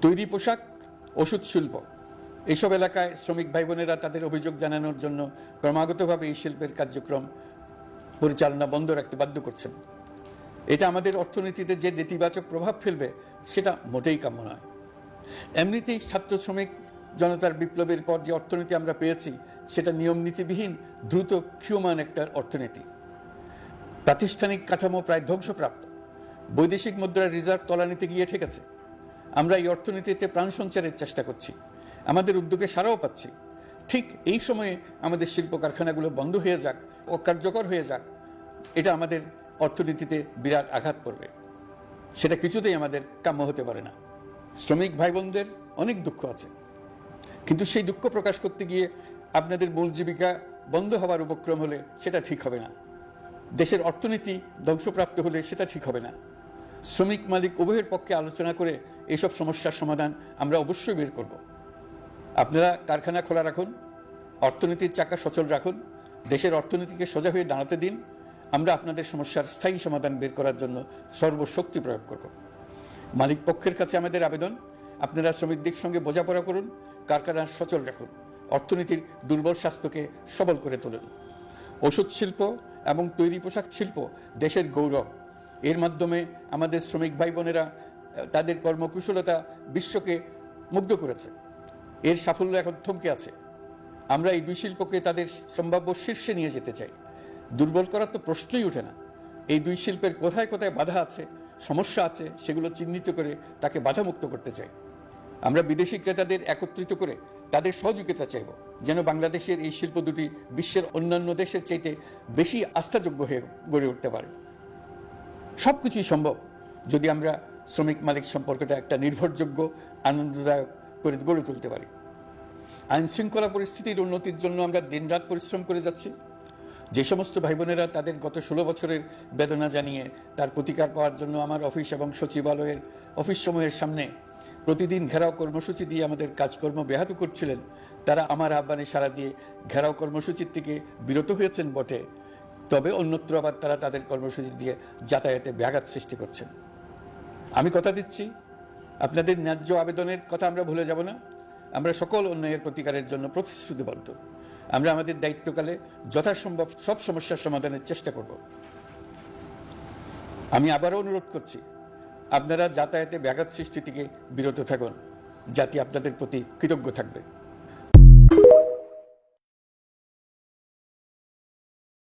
তৈরি পোশাক, ওষুধ শিল্প, এইসব এলাকায় শ্রমিক ভাই বোনেরা তাদের অভিযোগ জানানোর জন্য ক্রমাগতভাবে এই শিল্পের কার্যক্রম পরিচালনা বন্ধ রাখতে বাধ্য করছেন। এটা আমাদের অর্থনীতিতে যে নেতিবাচক প্রভাব ফেলবে সেটা মোটেই কাম্য নয়। এমনিতেই ছাত্র শ্রমিক জনতার বিপ্লবের পর যে অর্থনীতি আমরা পেয়েছি সেটা নিয়ম নীতিবিহীন, দ্রুত ক্ষীয়মান একটা অর্থনীতি। প্রাতিষ্ঠানিক কাঠামো প্রায় ধ্বংসপ্রাপ্ত, বৈদেশিক মুদ্রার রিজার্ভ তলানিতে গিয়ে ঠেকেছে। আমরা এই অর্থনীতিতে প্রাণ সঞ্চারের চেষ্টা করছি, আমাদের উদ্যোগে সাড়াও পাচ্ছি। ঠিক এই সময়ে আমাদের শিল্প কারখানাগুলো বন্ধ হয়ে যাক, অকার্যকর হয়ে যাক, এটা আমাদের অর্থনীতিতে বিরাট আঘাত করবে। সেটা কিছুতেই আমাদের কাম্য হতে পারে না। শ্রমিক ভাই বোনদের অনেক দুঃখ আছে, কিন্তু সেই দুঃখ প্রকাশ করতে গিয়ে আপনাদের মূল জীবিকা বন্ধ হওয়ার উপক্রম হলে সেটা ঠিক হবে না। দেশের অর্থনীতি ধ্বংসপ্রাপ্ত হলে সেটা ঠিক হবে না। শ্রমিক মালিক উভয়ের পক্ষে আলোচনা করে এইসব সমস্যার সমাধান আমরা অবশ্যই বের করব। আপনারা কারখানা খোলা রাখুন, অর্থনীতির চাকা সচল রাখুন, দেশের অর্থনীতিকে সোজা হয়ে দাঁড়াতে দিন। আমরা আপনাদের সমস্যার স্থায়ী সমাধান বের করার জন্য সর্বশক্তি প্রয়োগ করব। মালিক পক্ষের কাছে আমাদের আবেদন, আপনারা শ্রমিকদের সঙ্গে বোঝাপড়া করুন, কারখানা সচল রাখুন, অর্থনীতির দুর্বল স্বাস্থ্যকে সবল করে তুলুন। ওষুধ শিল্প এবং তৈরি পোশাক শিল্প দেশের গৌরব। এর মাধ্যমে আমাদের শ্রমিক ভাই বোনেরা তাদের কর্মকুশলতা বিশ্বকে মুগ্ধ করেছে। এর সাফল্য এখন থমকে আছে। আমরা এই দুই শিল্পকে তাদের সম্ভাব্য শীর্ষে নিয়ে যেতে চাই। দুর্বল করার তো প্রশ্নই ওঠে না। এই দুই শিল্পের কোথায় কোথায় বাধা আছে, সমস্যা আছে, সেগুলো চিহ্নিত করে তাকে বাধামুক্ত করতে চাই। আমরা বিদেশি ক্রেতাদের একত্রিত করে তাদের সহযোগিতা চাইব, যেন বাংলাদেশের এই শিল্প দুটি বিশ্বের অন্যান্য দেশের চাইতে বেশি আস্থাযোগ্য হয়ে গড়ে উঠতে পারে। সবকিছুই সম্ভব যদি আমরা শ্রমিক মালিক সম্পর্কটা একটা নির্ভরযোগ্য, আনন্দদায়ক করে গড়ে তুলতে পারি। আইন শৃঙ্খলা পরিস্থিতির উন্নতির জন্য আমরা দিনরাত পরিশ্রম করে যাচ্ছি। যে সমস্ত ভাই বোনেরা তাদের গত 16 বছরের বেদনা জানিয়ে তার প্রতিকার পাওয়ার জন্য আমার অফিস এবং সচিবালয়ের অফিস সমূহের সামনে প্রতিদিন ঘেরাও কর্মসূচি দিয়ে আমাদের কাজকর্ম ব্যাহত করছিলেন, তারা আমার আহ্বানে সাড়া দিয়ে ঘেরাও কর্মসূচির থেকে বিরত হয়েছেন বটে, তবে অন্যত্র আবার তারা তাদের কর্মসূচি দিয়ে যাতায়াতে ব্যাঘাত সৃষ্টি করছেন। আমি কথা দিচ্ছি, আপনাদের ন্যায্য আবেদনের কথা আমরা ভুলে যাব না। আমরা সকল অন্যায়ের প্রতিকারের জন্য প্রতিশ্রুতিবদ্ধ। আমরা আমাদের দায়িত্বকালে যথাসম্ভব সব সমস্যার সমাধানের চেষ্টা করব। আমি আবারও অনুরোধ করছি, আপনারা যাতায়াতে ব্যাঘাত সৃষ্টি থেকে বিরত থাকুন। জাতি আপনাদের প্রতি কৃতজ্ঞ থাকবে।